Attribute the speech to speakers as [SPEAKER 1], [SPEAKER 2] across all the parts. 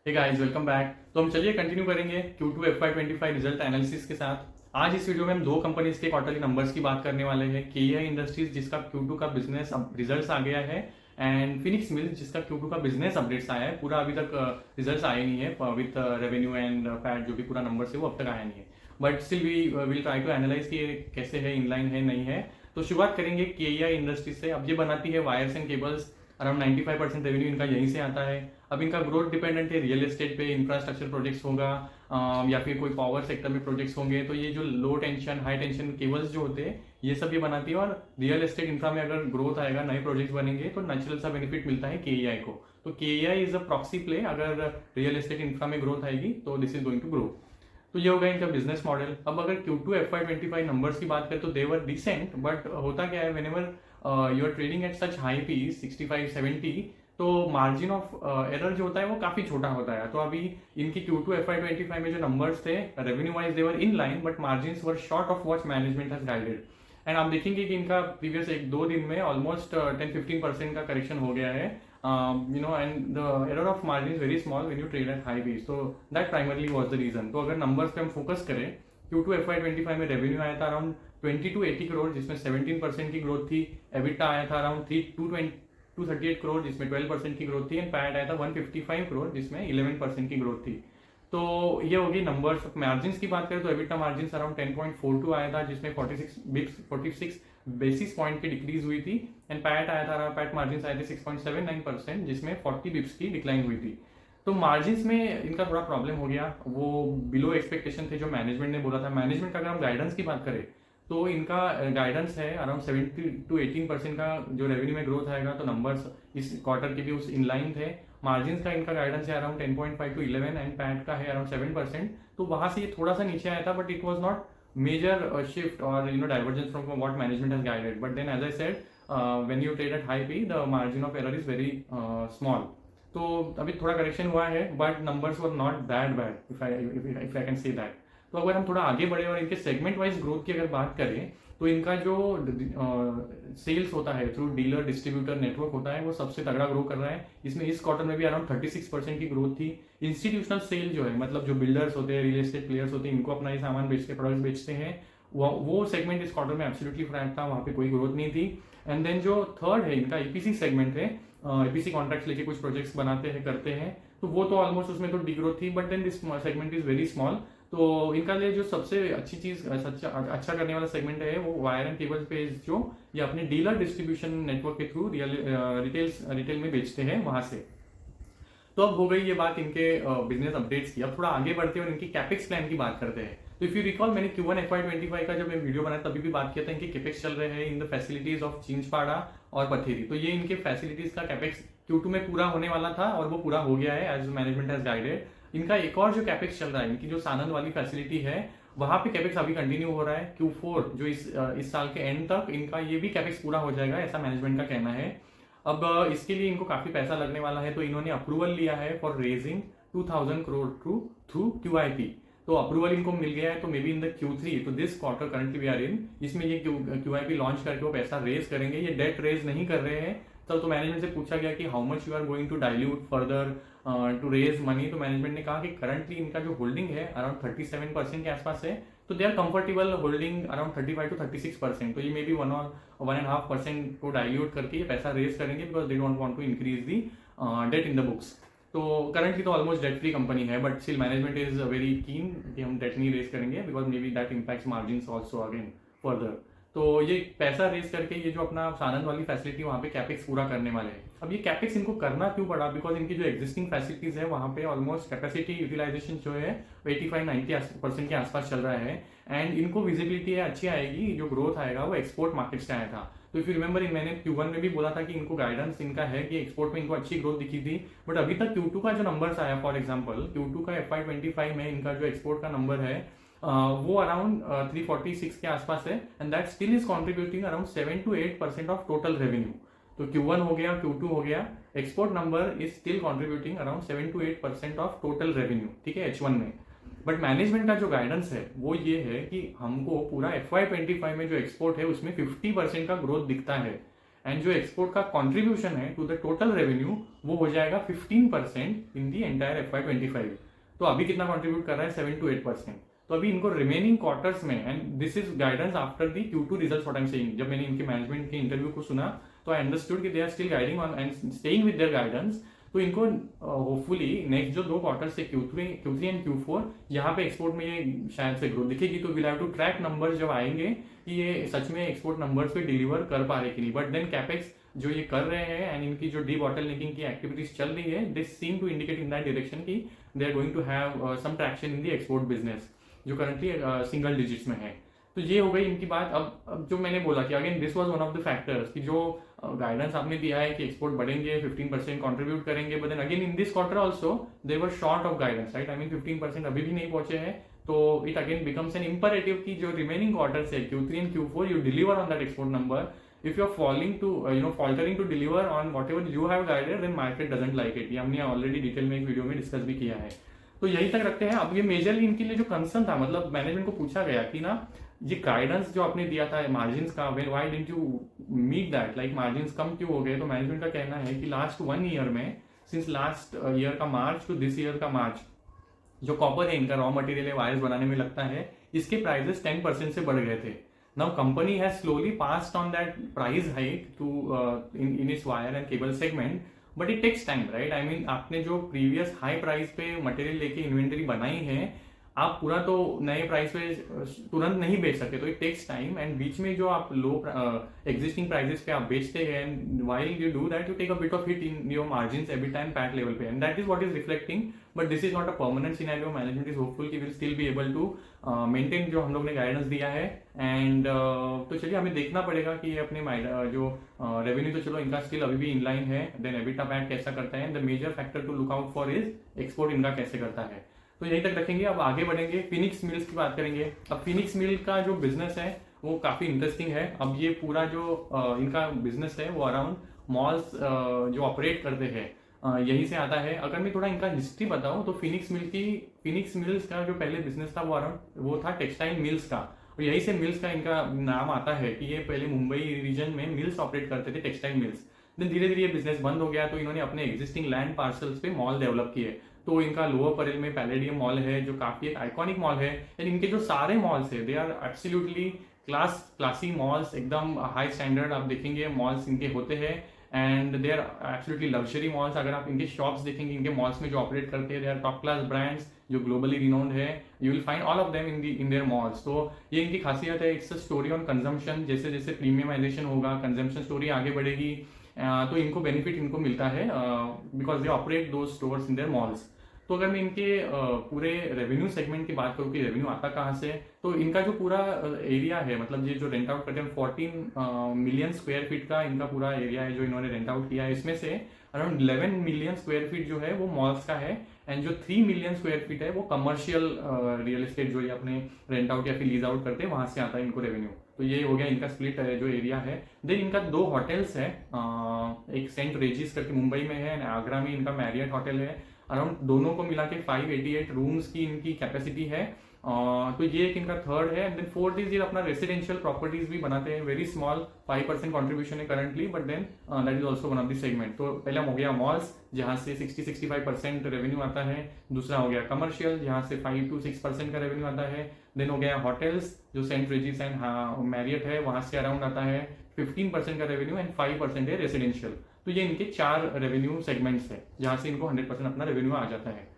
[SPEAKER 1] Hey guys welcome back. तो हम चलिए कंटिन्यू करेंगे Q2 FY25 रिजल्ट एनालिसिस के साथ। आज इस वीडियो में हम दो कंपनीज के क्वार्टरली नंबर्स की बात करने वाले हैं। केईआई इंडस्ट्रीज जिसका Q2 का बिजनेस रिजल्ट्स आ गया है, एंड फिनिक्स मिल्स जिसका Q2 का बिजनेस अपडेट्स आया है। पूरा अभी तक रिजल्ट्स आए नहीं है विद रेवेन्यू एंड पैट, जो भी पूरा नंबर है वो अब तक आया नहीं है। But still we will try to analyse कि कैसे है, इनलाइन है नहीं है। तो शुरुआत करेंगे केईआई इंडस्ट्रीज से। अब ये बनाती है wires and cables. Around 95% revenue इनका यहीं से आता है। अब इनका ग्रोथ डिपेंडेंट है रियल एस्टेट पे, इंफ्रास्ट्रक्चर प्रोजेक्ट्स होगा या फिर कोई पावर सेक्टर में प्रोजेक्ट्स होंगे। तो ये जो लो टेंशन हाई टेंशन केबल्स जो होते हैं ये सब ये बनाती है। और रियल एस्टेट इंफ्रा में अगर ग्रोथ आएगा, नए प्रोजेक्ट्स बनेंगे, तो नेचुरल सा बेनिफिट मिलता है केईआई को। तो KEI is a proxy play. अगर रियल एस्टेट इंफ्रा में ग्रोथ आएगी तो this is going to grow. तो ये होगा इनका बिजनेस मॉडल। अब अगर Q2 FY25 नंबर्स की बात करें तो दे वर डिसेंट, बट होता क्या है, whenever you are trading at such high P 65-70, तो मार्जिन ऑफ एरर जो होता है वो काफी छोटा होता है। तो अभी इनकी Q2 FY25 में जो नंबर्स थे revenue wise they were in line, but margin were short of what management has guided. And आप देखेंगे कि इनका प्रीवियस 1-2 दिन में ऑलमोस्ट 10-15% का करेक्शन हो गया है, and the error of margin is very small when you trade at high PEs. तो that primarily was the reason. तो अगर नंबर्स पे हम फोकस करें, Q2 FY25 में रेवेन्यू आया था अराउंड 20 to 80 करोड़, जिसमें 17% की ग्रोथ थी। एबिटा आया था अराउंड 238 करोड़, जिसमें 12% की ग्रोथ थी। एंड पैट आया था 155 करोड़, जिसमें 11% की ग्रोथ थी। तो ये होगी नंबर्स। मार्जिन की बात करें तो एबिटा मार्जिन अराउंड 10.42 आया था, जिसमें 46 बेसिस पॉइंट की डिक्रीज हुई थी। एंड पैट आया था, पैट मार्जिन आए थे 6.79%, जिसमें 40 बिप्स की डिक्लाइन हुई थी। तो मार्जिन में इनका थोड़ा प्रॉब्लम हो गया, वो बिलो एक्सपेक्टेशन थे जो मैनेजमेंट ने बोला था। मैनेजमेंट का अगर हम गाइडेंस की बात करें तो इनका गाइडेंस है अराउंड 17 to 18% का जो रेवेन्यू में ग्रोथ आएगा। तो नंबर्स इस क्वार्टर के भी उस इनलाइन थे। मार्जिन का इनका गाइडेंस है अराउंड 10.5 to 11, एंड पैट का है अराउंड 7%। तो वहां से ये थोड़ा सा नीचे आया था, but it was not major shift और divergence from what management has guided. But then as I said, when you trade at high P the margin of error is very small. तो अभी थोड़ा करेक्शन हुआ है, but numbers were not that bad, if I can say that. तो अगर हम थोड़ा आगे बढ़े और इनके सेगमेंट वाइज ग्रोथ की अगर बात करें, तो इनका जो सेल्स होता है थ्रू डीलर डिस्ट्रीब्यूटर नेटवर्क होता है वो सबसे तगड़ा ग्रो कर रहा है। इसमें इस क्वार्टर में भी अराउंड 36% की ग्रोथ थी। इंस्टीट्यूशनल सेल जो है, मतलब जो बिल्डर्स होते हैं, रियल एस्टेट प्लेयर्स होते हैं, इनको अपना ये सामान बेचते, प्रोडक्ट्स बेचते हैं, वो सेगमेंट इस क्वार्टर में एब्सोल्युटली फ्लैट था, वहां पे कोई ग्रोथ नहीं थी। एंड देन जो थर्ड है इनका ईपीसी सेगमेंट है, ईपीसी कॉन्ट्रैक्ट्स लेके कुछ प्रोजेक्ट्स बनाते हैं, करते हैं, तो वो तो ऑलमोस्ट उसमें तो डिग्रोथ थी। But then this segment is very small. तो इनका लिए जो सबसे अच्छी चीज, अच्छा करने वाला सेगमेंट है वो वायर एंड केबल पे, जो ये अपने डीलर डिस्ट्रीब्यूशन नेटवर्क के थ्रू रिटेल में बेचते हैं वहां से। तो अब हो गई ये बात इनके बिजनेस अपडेट्स की। अब थोड़ा आगे बढ़ते हैं और इनकी कैपेक्स प्लान की बात करते हैं। तो इफ यू रिकॉल, मैंने Q1 FY25 का जब मैं वीडियो बनाया तभी भी बात किया था, इनके कैपेक्स चल रहे हैं in the facilities of Chinchpada और पथेरी। तो ये इनके फैसिलिटीज का कैपेक्स Q2 में पूरा होने वाला था और वो पूरा हो गया है एज मैनेजमेंट हैज गाइडेड। इनका एक और जो कैपेक्स चल रहा है, इनकी जो सानंद वाली फैसिलिटी है, वहां पे कैपेक्स अभी कंटिन्यू हो रहा है। Q4 जो इस साल के एंड तक इनका ये भी कैपेक्स पूरा हो जाएगा, ऐसा मैनेजमेंट का कहना है। अब इसके लिए इनको काफी पैसा लगने वाला है, तो इन्होंने अप्रूवल लिया है for raising 2000 crore through QIP। तो अप्रूवल इनको मिल गया है, तो may be in the Q3, तो this quarter currently we are in, इसमें ये QIP लॉन्च करके वो पैसा रेज करेंगे। ये डेट रेज नहीं कर रहे हैं। तो मैनेजमेंट से पूछा गया कि how much you are going to dilute further to raise money. तो मैनेजमेंट ने कहा कि करंटली इनका जो होल्डिंग है अराउंड 37% के आसपास है, तो they are comfortable holding around 35 to 36%। तो ये मे बी 1.5% को डाइल्यूट करके ये पैसा रेज करेंगे, because they don't want to increase the debt in the books. तो करंटली तो ऑलमोस्ट डेट फ्री कंपनी है, but still management is very keen कि हम डेट नहीं रेज करेंगे, because maybe that impacts margins also again further. तो ये पैसा रेज करके ये जो अपना सानंद वाली फैसिलिटी वहाँ पे कैपेक्स पूरा करने वाले हैं। अब ये कैपेक्स इनको करना क्यों पड़ा, बिकॉज इनकी जो एग्जिस्टिंग फैसिलिटीज है वहाँ पे ऑलमोस्ट कैपेसिटी यूटिलाइजेशन जो है 85-90% के आसपास चल रहा है। एंड इनको विजिबिलिटी है अच्छी आएगी, जो ग्रोथ आएगा वो एक्सपोर्ट मार्केट से आया था। तो इफ यू रिमेंबर, मैंने Q1 में भी बोला था कि इनको गाइडेंस इनका है कि एक्सपोर्ट में इनको अच्छी ग्रोथ दिखी थी। बट अभी तक Q2 का जो नंबर्स आया, फॉर एग्जांपल Q2 का FY25 में इनका जो एक्सपोर्ट का नंबर है वो अराउंड 346 के आसपास है, and that still is contributing around 7 to 8% of total revenue. तो Q1 हो गया, Q2 हो गया, export number is still contributing around 7 to 8% of total revenue, ठीक है, H1 में। बट मैनेजमेंट का जो गाइडेंस है वो ये है कि हमको पूरा FY25 में जो एक्सपोर्ट है उसमें 50% का ग्रोथ दिखता है। एंड जो एक्सपोर्ट का कॉन्ट्रीब्यूशन है टू द टोटल रेवेन्यू वो हो जाएगा 15% इन दी एंटायर FY25। तो अभी कितना कॉन्ट्रीब्यूट कर रहा है 7 to 8%। तो अभी इनको रिमेनिंग क्वार्टर्स में, and this is guidance after the Q2 results what I am saying, जब मैंने इनके मैनेजमेंट के इंटरव्यू को सुना तो आई अंडरस्टूड कि they are still guiding on and staying with their guidance. तो इनको होपफुली नेक्स्ट जो 2 क्वार्टर से Q3 एंड Q4 यहाँ पे एक्सपोर्ट में ये शायद से ग्रोथ दिखेगी। तो will have to track numbers जब आएंगे कि ये सच में एक्सपोर्ट नंबर्स पे डिलीवर कर पा रहे कि नहीं। बट देन कैपेक्स जो ये कर रहे हैं एंड इनकी जो डी बॉटलनेकिंग की एक्टिविटीज चल रही है, this seem to indicate in that direction कि they are going to have some traction in the export business जो करंटली सिंगल डिजिट्स में है। तो ये हो गई इनकी बात। अब जो मैंने बोला कि again this was one of the factors कि जो गाइडेंस आपने दिया है कि एक्सपोर्ट बढ़ेंगे 15% कंट्रीब्यूट करेंगे, but then again in this quarter also they were short of guidance, right. I mean 15% अभी भी नहीं पहुंचे हैं। तो it again becomes an imperative कि जो रिमेनिंग क्वार्टर्स है Q3 and Q4 you deliver on that export number. If you're faltering to deliver on whatever you have guided, then market doesn't like it। ये हमने already detail में एक video में discuss भी किया है। तो यही तक रखते हैं। अब ये मेजरली इनके लिए जो कंसर्न था, मतलब मैनेजमेंट को पूछा गया कि ना ये गाइडेंस जो आपने दिया था मार्जिन का, why didn't you meet that, like margin कम क्यों हो गए। तो मैनेजमेंट का कहना है कि लास्ट 1 ईयर में, सिंस लास्ट ईयर का मार्च टू दिस ईयर का मार्च, जो कॉपर है इनका रॉ मटेरियल है वायर्स बनाने में लगता है, इसके प्राइसेस 10% से बढ़ गए थे। Now company has slowly passed on that price hike to in its wire and cable segment, but it takes time, right? I mean आपने जो previous high price पे मटेरियल लेके इन्वेंटरी बनाई है, आप पूरा तो नए प्राइस पे तुरंत नहीं बेच सकते। तो इट टेक्स टाइम, एंड बीच में जो आप लो एग्जिस्टिंग प्राइसेस पे आप बेचते हैं, and while you do that you take a bit of hit in your margins EBITDA and PAT level पे, and that is what is reflecting. But this is not a permanent scenario. Management is hopeful कि will still be able to maintain जो हम लोग ने guidance दिया है। And तो चलिए हमें देखना पड़ेगा कि ये अपने जो रेवेन्यू तो चलो इनका स्टिल अभी भी इनलाइन है, देन एबिटा पैट कैसा करता है, the major factor to look out for is export इनका कैसे करता है। तो यही तक रखेंगे। अब आगे बढ़ेंगे, फिनिक्स मिल्स की बात करेंगे। अब फिनिक्स मिल का जो बिजनेस है वो काफी इंटरेस्टिंग है। अब ये पूरा जो इनका बिजनेस है वो अराउंड मॉल्स जो ऑपरेट करते हैं यही से आता है। अगर मैं थोड़ा इनका हिस्ट्री बताऊं तो फिनिक्स मिल्स का जो पहले बिजनेस था वो था टेक्सटाइल मिल्स का, और यही से मिल्स का इनका नाम आता है कि ये पहले मुंबई रीजन में मिल्स ऑपरेट करते थे, टेक्सटाइल मिल्स। देन धीरे धीरे ये बिजनेस बंद हो गया, तो इन्होंने अपने एग्जिस्टिंग लैंड पार्सल्स पे मॉल डेवलप किए। तो इनका लोअर परेल में पैलेडियम मॉल है जो काफी एक आइकॉनिक मॉल है, एंड इनके जो सारे मॉल्स है they are absolutely classy malls, एकदम हाई स्टैंडर्ड आप देखेंगे मॉल्स इनके होते हैं, and they are absolutely luxury malls. अगर आप इनके शॉप्स देखेंगे इनके मॉल्स में जो ऑपरेट करते हैं, they are top class brands जो ग्लोबली रिनाउंड है, you will find all of them in their malls. तो ये इनकी खासियत है। It's a story on consumption. जैसे जैसे प्रीमियमाइजेशन होगा, कंजम्पशन स्टोरी आगे बढ़ेगी, तो इनको बेनिफिट इनको मिलता है बिकॉज दे ऑपरेट दो स्टोर्स इन देयर मॉल्स। तो अगर मैं इनके पूरे रेवेन्यू सेगमेंट की बात करूँ कि रेवेन्यू आता कहाँ से, तो इनका जो पूरा एरिया है, मतलब ये जो रेंट आउट करते हैं 14 मिलियन स्क्वायर फीट का इनका पूरा एरिया है जो इन्होंने रेंट आउट किया है। इसमें से अराउंड 11 मिलियन स्क्वायर फीट जो है वो मॉल्स का है, एंड जो 3 मिलियन स्क्वायर फीट है वो कमर्शियल रियल एस्टेट जो ये अपने रेंट आउट या फिर लीज आउट करते हैं वहां से आता है इनको रेवेन्यू। तो ये हो गया इनका स्प्लिट जो एरिया है। देन इनका 2 होटल्स है, एक सेंट रेजिस करके मुंबई में है, आगरा में इनका मैरियट होटल है। अराउंड दोनों को मिला के 588 रूम्स की इनकी कैपेसिटी है। तो ये एक इनका थर्ड है। एंड देन फोर्थ इज ये अपना रेसिडेंशियल प्रॉपर्टीज भी बनाते हैं, वेरी स्मॉल 5% कॉन्ट्रीब्यूशन है currently, but then that is also one of the segment. तो पहला हो गया मॉल्स जहां से 60-65% रेवेन्यू आता है, दूसरा हो गया कमर्शियल जहां से 5 to 6% का रेवेन्यू आता है, देन हो गया होटल्स जो सेंट रेजिस एंड मैरियट है वहां से अराउंड आता है 15% का रेवेन्यू, एंड 5% है रेसिडेंशियल। तो ये इनके 4 रेवेन्यू सेगमेंट्स है जहां से इनको 100% अपना रेवेन्यू आ जाता है।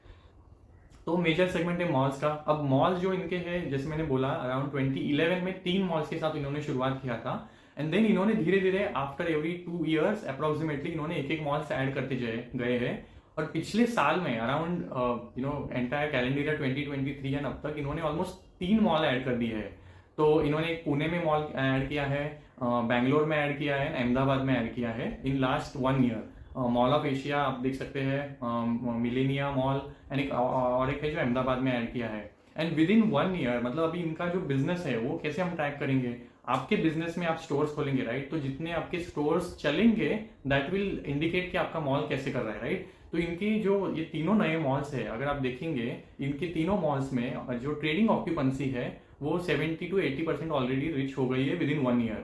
[SPEAKER 1] तो मेजर सेगमेंट है मॉल्स का। अब मॉल्स जो इनके हैं, जैसे मैंने बोला अराउंड 2011 में 3 मॉल्स के साथ इन्होंने शुरुआत किया था, एंड देन इन्होंने धीरे धीरे आफ्टर एवरी 2 years अप्रोक्सीमेटली इन्होंने एक मॉल्स ऐड करते गए हैं। और पिछले साल में around entire calendar year 2023 and अब तक इन्होंने ऑलमोस्ट 3 मॉल ऐड कर दिए है। तो इन्होंने पुणे में मॉल ऐड किया है, बैंगलोर में ऐड किया है, अहमदाबाद में ऐड किया है in last 1 year। Mall of Asia आप देख सकते हैं, मिलेनिया मॉल, एंड एक है जो अहमदाबाद में ऐड किया है। एंड विद इन 1 year, मतलब अभी इनका जो बिजनेस है वो कैसे हम ट्रैक करेंगे। आपके बिजनेस में आप स्टोर्स खोलेंगे, राइट, तो जितने आपके स्टोर्स चलेंगे दैट विल इंडिकेट कि आपका मॉल कैसे कर रहा है, राइट। तो इनकी जो ये तीनों नए मॉल्स है, अगर आप देखेंगे इनके तीनों मॉल्स में जो ट्रेडिंग ऑक्यूपेंसी है वो 70 to 80% ऑलरेडी रिच हो गई है विद इन 1 year।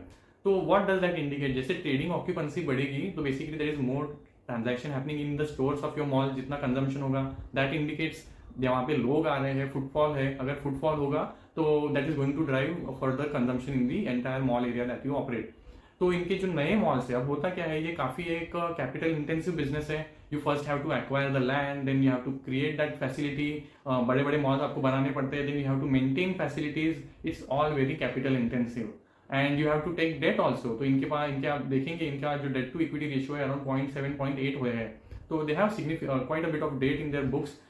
[SPEAKER 1] तो व्हाट डज दैट इंडिकेट, जैसे ट्रेडिंग ऑक्यूपेंसी बढ़ेगी तो basically there is more transaction happening in the stores of your mall, जितना कंजम्पशन होगा दैट इंडिकेट्स वहाँ पे लोग आ रहे हैं, फुटफॉल है, अगर फुटफॉल होगा तो that is going to drive further consumption in the entire mall area that you operate. तो इनके जो नए मॉल्स है, अब होता क्या है, ये काफी एक कैपिटल इंटेंसिव बिजनेस है। You first have to acquire the land, then you have to create that facility, बड़े बड़े मॉल्स आपको बनाने पड़ते हैं, then you have to maintain facilities, it's all very capital intensive and you have to take debt also. तो इनके पास, इनके आप देखेंगे इनका जो डेट टू इक्विटी रेशियो है अराउंड 0.7 0.8 हुए हैं, तो they have quite a bit of debt in their books.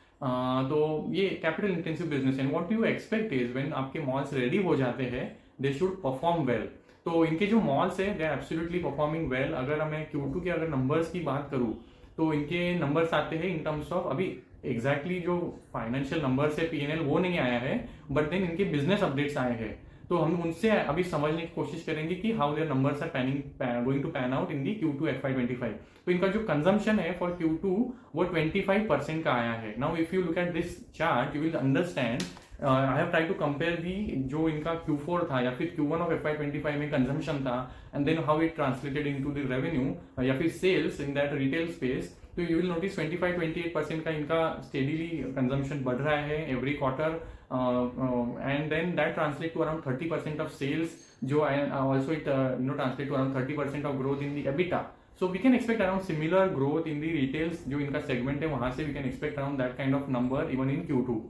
[SPEAKER 1] तो ये कैपिटल इंटेंसिव बिजनेस है। What you expect is when आपके मॉल्स रेडी हो जाते हैं दे शुड परफॉर्म वेल। तो इनके जो मॉल्स है they are absolutely performing well. अगर मैं Q2 के अगर नंबर्स की बात करूँ तो इनके नंबर्स आते हैं इन टर्म्स ऑफ, अभी एग्जैक्टली जो फाइनेंशियल नंबर्स है P&L वो नहीं आया है, बट देन इनके बिजनेस अपडेट्स आए हैं, तो हम उनसे अभी समझने की कोशिश करेंगे कि how their numbers are going to pan out in the Q2 FY25। तो इनका जो कंजम्पशन है फॉर Q2 वो 25% का आया है। Now if you look at this chart you will understand, I have try to compare the जो इनका Q4 था या फिर Q1 ऑफ FY25 में कंजम्पशन था and then how it translated into the revenue या फिर sales in that retail space. तो यू विल नोटिस 25-28% का इनका स्टेडीली कंजम्पशन बढ़ रहा है every quarter, and then that translates to around 30% of sales, जो also it translate to around 30% of growth in the EBITDA. So we can expect around similar growth in the retails, जो इनका segment है वहां से we can expect around that kind of number even in Q2.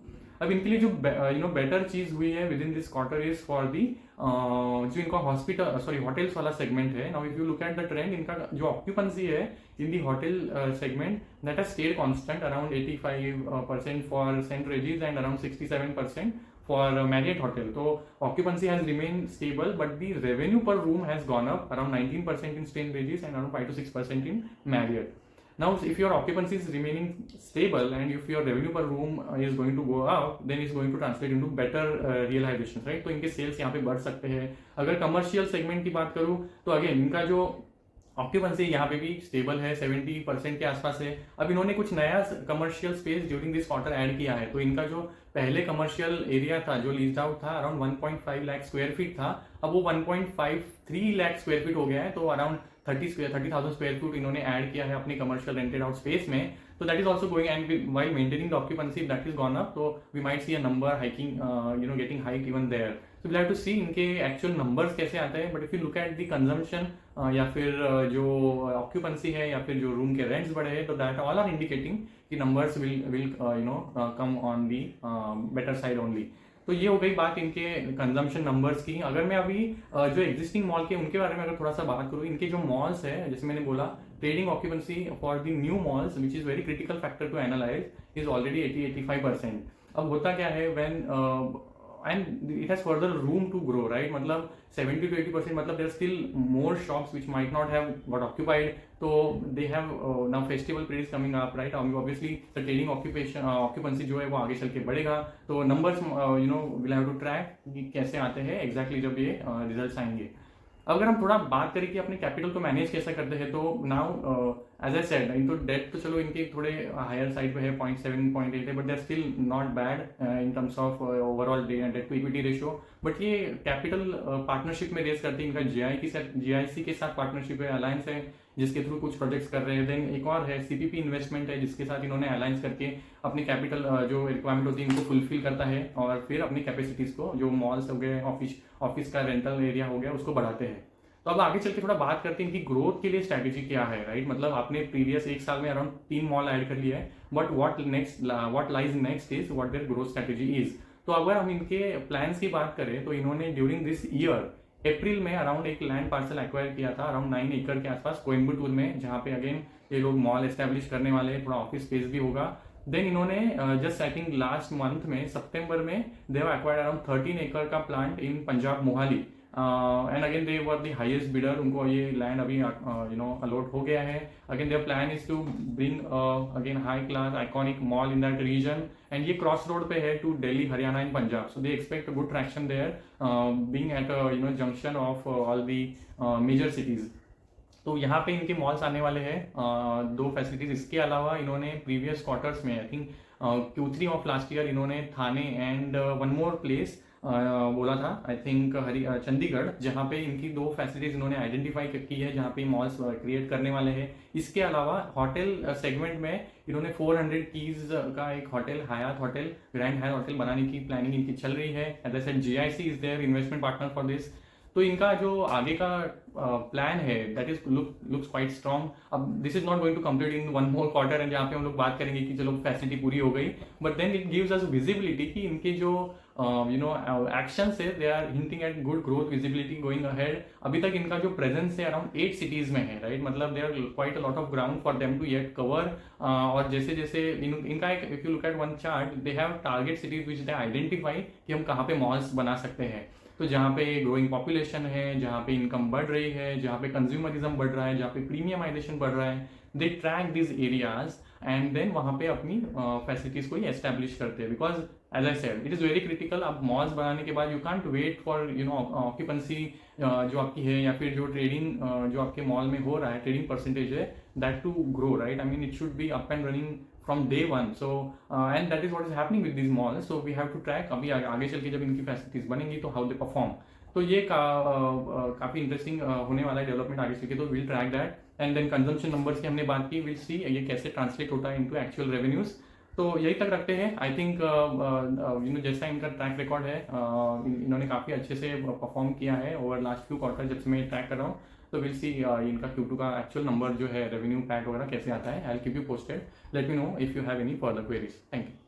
[SPEAKER 1] अब इनके लिए जो better चीज हुई है within this quarter is for the जो इनका होटल्स वाला सेगमेंट है। Now if you look at the trend, इनका जो ऑक्यूपेंसी है in the hotel segment that has stayed constant around 85% for St Regis and around 67% for Marriott hotel. तो occupancy has remain stable but the revenue per room has gone up around 19% in St Regis and around 5 to 6% in Marriott. Now, if your occupancy is remaining stable and if your revenue per room is going to go up, then it's going to translate into better realizations, right? तो इनके sales यहाँ पे बढ़ सकते हैं। अगर commercial segment की बात करूँ तो again इनका जो ऑक्यूपेंसी यहाँ पे भी स्टेबल है, 70% के आसपास है। अब इन्होंने कुछ नया commercial space during this quarter add किया है, तो इनका जो पहले कमर्शियल एरिया था जो लीज्ड आउट था अराउंड 1.5 लाख स्क्वायर फीट था, अब वो 1.53 लाख स्क्वायर फीट हो गया है। तो अराउंड 30,000 स्क्वायर फीट इन्होंने ऐड किया है अपनी कमर्शियल रेंटेड आउट स्पेस में। तो that is also going and while maintaining the occupancy that is gone up, तो we might see a number hiking getting hike even there. So we'll have to see इनके actual numbers कैसे आते हैं, but if you look at the consumption या फिर जो occupancy है या फिर जो रूम के रेंट्स बढ़े हैं, तो दैट ऑल आर इंडिकेटिंग कि numbers will come on the better side only. तो ये हो गई बात इनके कंजम्पशन नंबर्स की। अगर मैं अभी जो एग्जिस्टिंग मॉल के उनके बारे में अगर थोड़ा सा बात करूँ, इनके जो मॉल्स है जैसे मैंने बोला trading occupancy for the new malls which is very critical factor to analyse is already 80-85%। अब होता क्या है when and it has further room to grow, right? मतलब 70 to 80%, मतलब there are still more shops which might not have got occupied, so they have now festival periods coming up, right? Obviously the trading occupancy जो है वो आगे चल के बढ़ेगा, तो numbers we'll have to track कि कैसे आते हैं exactly जब ये results आएंगे। अगर हम थोड़ा बात करें कि अपने कैपिटल को मैनेज कैसे करते हैं, तो नाउ एज आई सेड इनको डेट तो चलो इनके थोड़े हायर साइड पे है 0.7 0.8 है, but they are still not bad in terms of overall debt to equity ratio. But ये कैपिटल पार्टनरशिप में रेस करते हैं, इनका जीआईसी के साथ पार्टनरशिप है, अलायंस है जिसके थ्रू कुछ प्रोजेक्ट्स कर रहे हैं। देन एक और है सीपीपी इन्वेस्टमेंट है जिसके साथ इन्होंने अलायंस करके अपनी कैपिटल जो रिक्वायरमेंट होती है इनको फुलफिल करता है और फिर अपनी कैपेसिटीज को जो मॉल्स हो गए, ऑफिस का रेंटल एरिया हो गया उसको बढ़ाते हैं। तो अब आगे चल के थोड़ा बात करते हैं इनकी ग्रोथ के लिए स्ट्रैटेजी क्या है, राइट? मतलब आपने प्रीवियस एक साल में अराउंड 3 मॉल ऐड कर लिया है, but what lies next is what their growth strategy is. तो अगर हम इनके प्लान्स की बात करें तो इन्होंने ड्यूरिंग दिस ईयर अप्रैल में अराउंड एक लैंड पार्सल एक्वायर किया था अराउंड 9 एकड़ के आसपास कोयम्बटूर में, जहाँ पे अगेन ये लोग मॉल एस्टेब्लिश करने वाले हैं, थोड़ा ऑफिस स्पेस भी होगा। देन इन्होंने just I think last month में सितंबर में दे हैव एक्वायर्ड अराउंड 13 एकड़ का plant in Punjab Mohali, and again they were the highest bidder, उनको ये लैंड अभी अलॉट हो गया है। Again their plan is to bring again high class iconic mall in that region, and ये क्रॉस रोड पे है to Delhi, Haryana and Punjab, so they expect good traction there being at junction of all the major cities. तो यहाँ पे इनके malls आने वाले हैं 2 फैसिलिटीज। इसके अलावा इन्होंने प्रीवियस क्वार्टर्स में I think Q3 of last year इन्होंने थाने एंड वन मोर प्लेस बोला था, आई थिंक चंडीगढ़, जहाँ पे इनकी 2 फैसिलिटीज इन्होंने आइडेंटिफाई की है जहाँ पे मॉल्स क्रिएट करने वाले हैं। इसके अलावा होटल सेगमेंट में इन्होंने 400 कीज का एक hotel, Hyatt hotel, Grand Hyatt hotel बनाने की प्लानिंग इनकी चल रही है। As I said, GIC is there investment partner for this. तो इनका जो आगे का प्लान है that is looks quite strong. अब this is not going to complete in one more quarter, and जहाँ पे हम लोग बात करेंगे कि चलो फैसिलिटी पूरी हो गई, but then it gives us visibility कि इनके जो एक्शन है they are hinting at good growth visibility going ahead. अभी तक इनका जो प्रेजेंस है अराउंड 8 सिटीज में है, राइट, मतलब they are quite a lot of ground for them to yet cover. और जैसे जैसे इनका एक, if you look at one chart, they have target cities which they identify कि हम कहाँ पे मॉल्स बना सकते हैं। तो जहाँ पे ग्रोइंग पॉपुलेशन है, जहाँ पे इनकम बढ़ रही है, जहाँ पे कंज्यूमरिज्म बढ़ रहा है, जहाँ पे प्रीमियमाइजेशन बढ़ रहा है, they track this areas and then वहाँ पे अपनी फैसिलिटीज को ही एस्टेब्लिश करते हैं। Because as I said, it is very critical. अब मॉल्स बनाने के बाद you can't wait for occupancy जो आपकी है, या फिर जो ट्रेडिंग जो आपके मॉल में हो रहा है, ट्रेडिंग परसेंटेज है, that to grow, right. I mean it should be up and running from day one. So and that is what is happening with these malls. So we have to track अभी आगे चल के जब इनकी facilities बनेंगी तो how they perform. तो ये काफ़ी इंटरेस्टिंग होने वाला है डेवलपमेंट आगे चल के। तो will track that and then consumption numbers की हमने बात की, विल सी ये कैसे ट्रांसलेट होता है इनटू एक्चुअल रेवेन्यूज। तो यही तक रखते हैं। आई थिंक जैसा इनका ट्रैक रिकॉर्ड है, इन्होंने काफ़ी अच्छे से परफॉर्म किया है ओवर लास्ट फ्यू क्वार्टर जब से मैं ट्रैक कर रहा हूँ। तो विल सी इनका Q2 का एक्चुअल नंबर जो है रेवेन्यू पैट वगैरह कैसे आता है। I will keep you posted. Let me know if you have any further queries. Thank you.